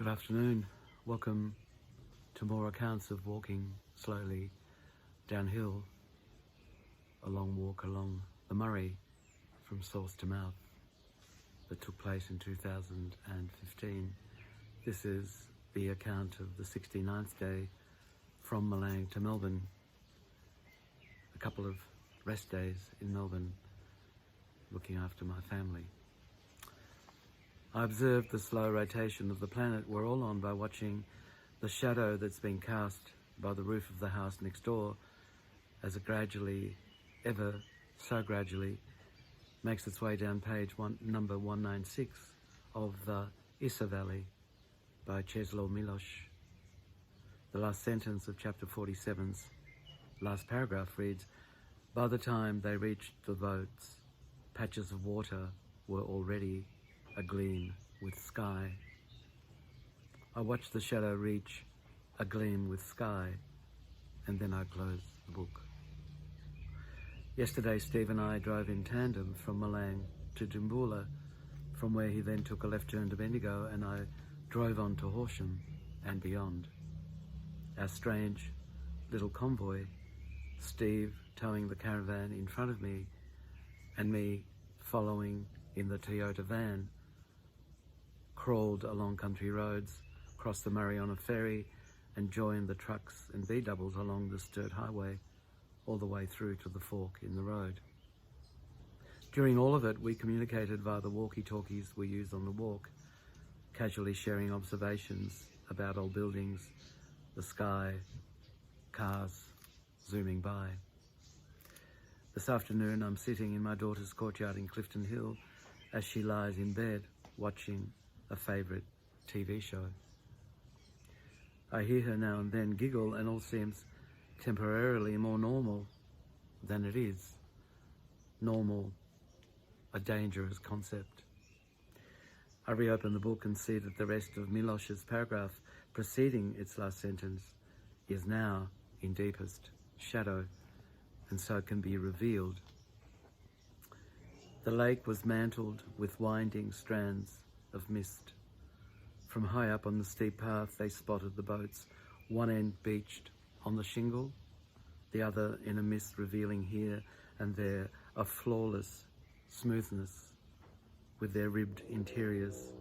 afternoon. Welcome to more accounts of walking slowly downhill, a long walk along the Murray from source to mouth that took place in 2015. This is the account of the 69th day from Milang to Melbourne. A couple of rest days in Melbourne, looking after my family. I observed the slow rotation of the planet we're all on by watching the shadow that's been cast by the roof of the house next door as it gradually, ever so gradually, makes its way down number 196 of the Issa Valley by Czesław Milosz. The last sentence of chapter 47's last paragraph reads, "By the time they reached the boats, patches of water were already agleam with sky." I watched the shadow reach a gleam with sky, and then I closed the book. Yesterday, Steve and I drove in tandem from Milang to Dumbula, from where he then took a left turn to Domenico, and I drove on to Horsham and beyond. Our strange little convoy, Steve towing the caravan in front of me and me following in the Toyota van, crawled along country roads, crossed the Murray on a ferry, and joined the trucks and B-doubles along the Sturt Highway all the way through to the fork in the road. During all of it, we communicated via the walkie-talkies we used on the walk, casually sharing observations about old buildings, the sky, cars zooming by. This afternoon, I'm sitting in my daughter's courtyard in Clifton Hill as she lies in bed watching a favourite TV show. I hear her now and then giggle, and all seems temporarily more normal than it is. Normal, a dangerous concept. I reopen the book and see that the rest of Milosz's paragraph preceding its last sentence is now in deepest shadow, and so can be revealed. The lake was mantled with winding strands of mist. From high up on the steep path, they spotted the boats, one end beached on the shingle, the other in a mist revealing here and there a flawless smoothness, with their ribbed interiors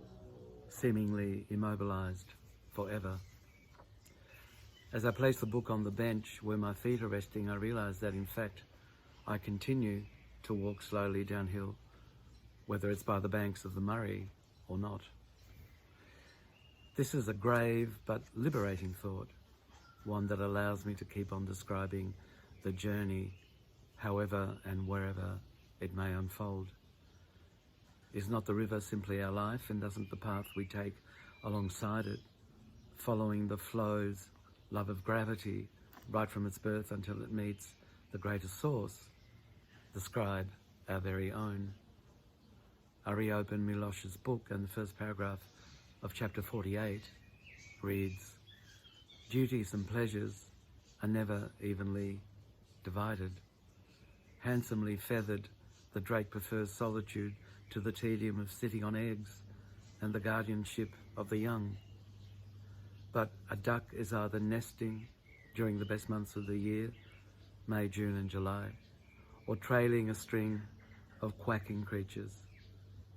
seemingly immobilized forever. As I place the book on the bench where my feet are resting, I realize that in fact I continue to walk slowly downhill, whether it's by the banks of the Murray or not. This is a grave but liberating thought, one that allows me to keep on describing the journey, however and wherever it may unfold. Is not the river simply our life, and doesn't the path we take alongside it, following the flow's love of gravity right from its birth until it meets the greater source, describe our very own? I reopen Milosz's book, and the first paragraph of chapter 48 reads, "Duties and pleasures are never evenly divided. Handsomely feathered, the drake prefers solitude to the tedium of sitting on eggs and the guardianship of the young. But a duck is either nesting during the best months of the year, May, June and July, or trailing a string of quacking creatures,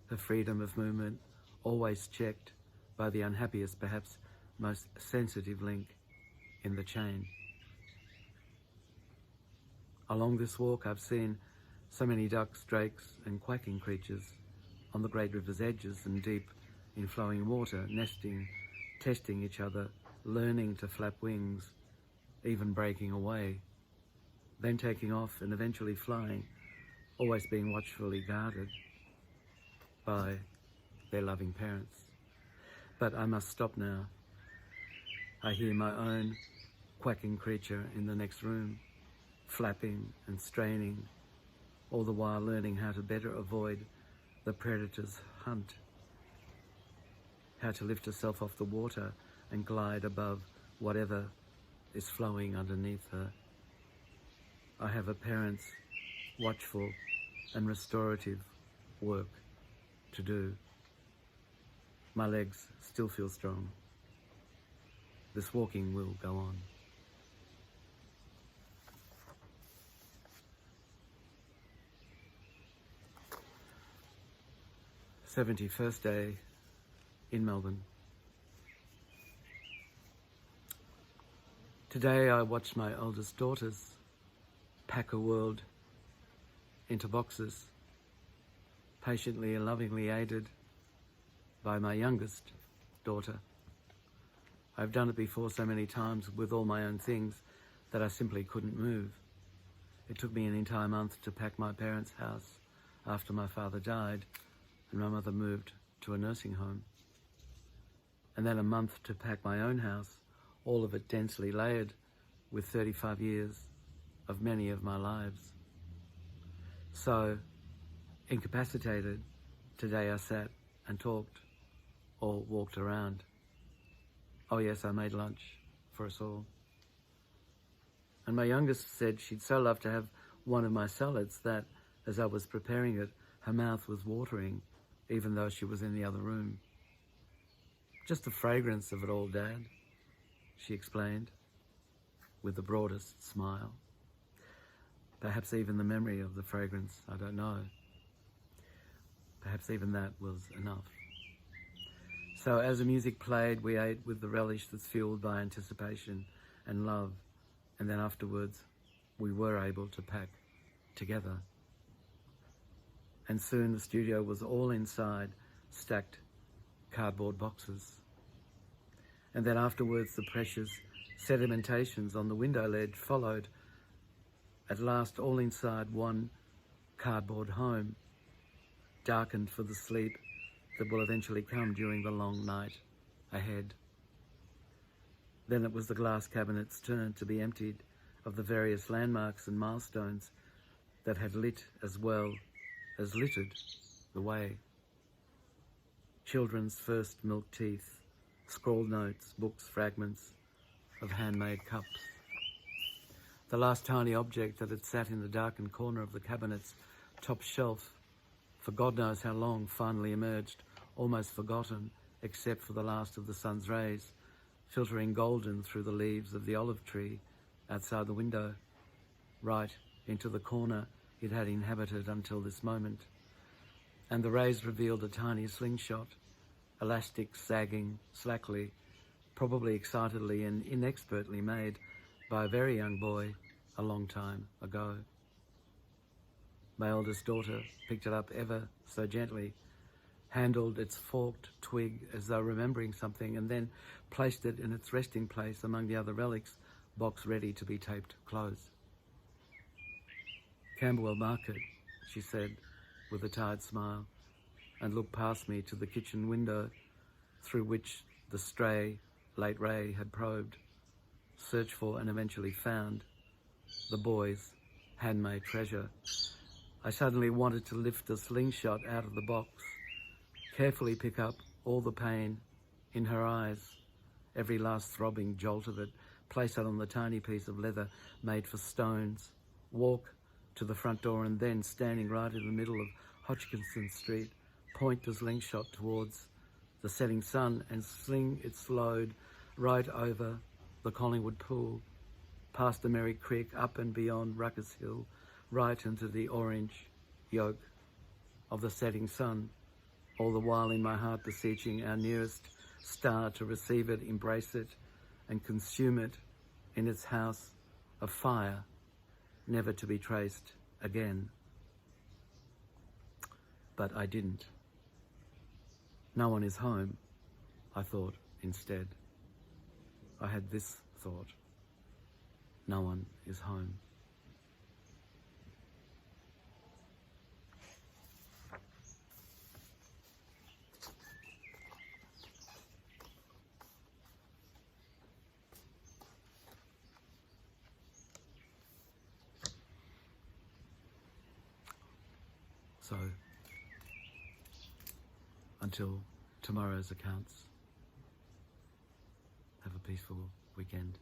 her freedom of movement always checked by the unhappiest, perhaps most sensitive link in the chain. Along this walk, I've seen so many ducks, drakes and quacking creatures on the great river's edges and deep in flowing water, nesting, testing each other, learning to flap wings, even breaking away, then taking off and eventually flying, always being watchfully guarded by their loving parents. But I must stop now. I hear my own quacking creature in the next room, flapping and straining, all the while learning how to better avoid the predator's hunt, how to lift herself off the water and glide above whatever is flowing underneath her. I have a parent's watchful and restorative work to do. My legs still feel strong. This walking will go on. 71st day in Melbourne. Today I watched my eldest daughters pack her world into boxes, patiently and lovingly aided by my youngest daughter. I've done it before so many times with all my own things that I simply couldn't move. It took me an entire month to pack my parents' house after my father died and my mother moved to a nursing home. And then a month to pack my own house, all of it densely layered with 35 years of many of my lives. So, incapacitated, today I sat and talked or walked around. Oh yes, I made lunch for us all. And my youngest said she'd so love to have one of my salads that, as I was preparing it, her mouth was watering, even though she was in the other room. Just the fragrance of it all, Dad, she explained, with the broadest smile. Perhaps even the memory of the fragrance, I don't know. Perhaps even that was enough. So as the music played, we ate with the relish that's fueled by anticipation and love. And then afterwards, we were able to pack together. And soon the studio was all inside stacked cardboard boxes. And then afterwards, the precious sedimentations on the window ledge followed. At last, all inside one cardboard home, darkened for the sleep that will eventually come during the long night ahead. Then it was the glass cabinet's turn to be emptied of the various landmarks and milestones that had lit as well as littered the way. Children's first milk teeth, scrawled notes, books, fragments of handmade cups. The last tiny object that had sat in the darkened corner of the cabinet's top shelf for God knows how long finally emerged, almost forgotten, except for the last of the sun's rays, filtering golden through the leaves of the olive tree outside the window, right into the corner it had inhabited until this moment. And the rays revealed a tiny slingshot, elastic, sagging, slackly, probably excitedly and inexpertly made by a very young boy a long time ago. My eldest daughter picked it up ever so gently, handled its forked twig as though remembering something, and then placed it in its resting place among the other relics, box ready to be taped closed. Camberwell Market, she said with a tired smile, and looked past me to the kitchen window through which the stray late ray had probed, searched for and eventually found the boy's handmade treasure. I suddenly wanted to lift the slingshot out of the box, carefully pick up all the pain in her eyes, every last throbbing jolt of it, place it on the tiny piece of leather made for stones, walk to the front door, and then, standing right in the middle of Hodgkinson Street, point the slingshot towards the setting sun and sling its load right over the Collingwood Pool, past the Merry Creek, up and beyond Ruckus Hill, right into the orange yolk of the setting sun, all the while in my heart beseeching our nearest star to receive it, embrace it, and consume it in its house of fire, never to be traced again. But I didn't. No one is home, I thought instead. I had this thought. No one is home. So, until tomorrow's accounts, have a peaceful weekend.